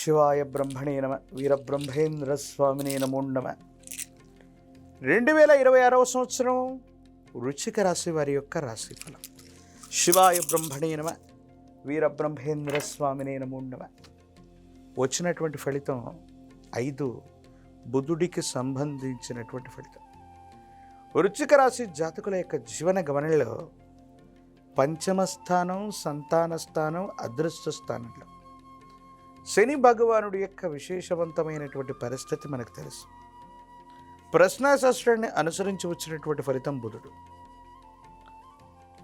శివాయ బ్రహ్మణే నమ వీరబ్రహ్మేంద్ర స్వామినే నమో నమ. 2026వ సంవత్సరం వృశ్చిక రాశి వారి యొక్క రాశిఫలం. శివాయ బ్రహ్మణే నమ వీరబ్రహ్మేంద్ర స్వామినే నమో నమ. వచ్చినటువంటి ఫలితం 5 బుధుడికి సంబంధించినటువంటి ఫలితం. వృశ్చిక రాశి జాతకుల యొక్క జీవన గమనంలో పంచమ స్థానం, సంతాన స్థానం, అదృష్ట స్థానంలో శని భగవానుడి యొక్క విశేషవంతమైనటువంటి పరిస్థితి మనకు తెలుసు. ప్రశ్నాశాస్త్రాన్ని అనుసరించి వచ్చినటువంటి ఫలితం బుధుడు.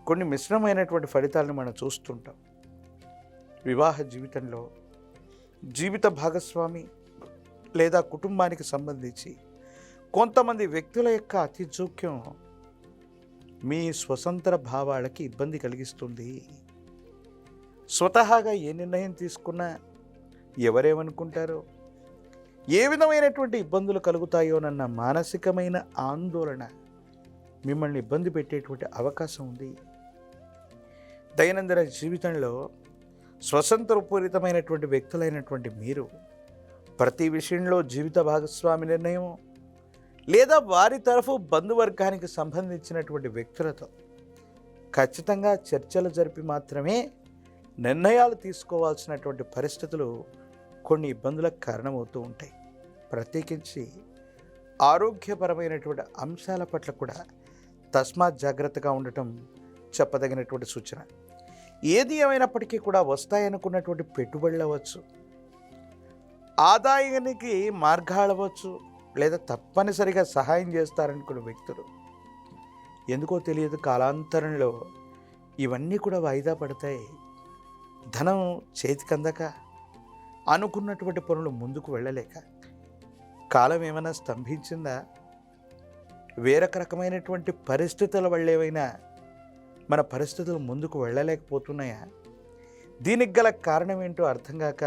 కొన్ని మిశ్రమైనటువంటి ఫలితాలను మనం చూస్తుంటాం. వివాహ జీవితంలో జీవిత భాగస్వామి లేదా కుటుంబానికి సంబంధించి కొంతమంది వ్యక్తుల యొక్క అతి జోక్యం మీ స్వతంత్ర భావాలకి ఇబ్బంది కలిగిస్తుంది. స్వతహాగా ఏ నిర్ణయం తీసుకున్నా ఎవరేమనుకుంటారో, ఏ విధమైనటువంటి ఇబ్బందులు కలుగుతాయోనన్న మానసికమైన ఆందోళన మిమ్మల్ని ఇబ్బంది పెట్టేటువంటి అవకాశం ఉంది. దైనందిన జీవితంలో స్వతంత్రపూరితమైనటువంటి వ్యక్తులైనటువంటి మీరు ప్రతి విషయంలో జీవిత భాగస్వామి నిర్ణయం లేదా వారి తరఫు బంధువర్గానికి సంబంధించినటువంటి వ్యక్తులతో ఖచ్చితంగా చర్చలు జరిపి మాత్రమే నిర్ణయాలు తీసుకోవాల్సినటువంటి పరిస్థితులు కొన్ని ఇబ్బందులకు కారణమవుతూ ఉంటాయి. ప్రత్యేకించి ఆరోగ్యపరమైనటువంటి అంశాల పట్ల కూడా తస్మాత్ జాగ్రత్తగా ఉండటం చెప్పదగినటువంటి సూచన. ఏది ఏమైనప్పటికీ కూడా వస్తాయనుకున్నటువంటి పెట్టుబడులు అవ్వచ్చు, ఆదాయానికి మార్గాలు అవ్వచ్చు, లేదా తప్పనిసరిగా సహాయం చేస్తారనుకున్న వ్యక్తులు ఎందుకో తెలియదు కాలాంతరంలో ఇవన్నీ కూడా వాయిదా పడతాయి. ధనం చేతికి అందక అనుకున్నటువంటి పనులు ముందుకు వెళ్ళలేక కాలం ఏమైనా స్తంభించిందా, వేరొక రకమైనటువంటి పరిస్థితుల వల్ల ఏమైనా మన పరిస్థితులు ముందుకు వెళ్ళలేకపోతున్నాయా? దీనికి గల కారణం ఏంటో అర్థం కాక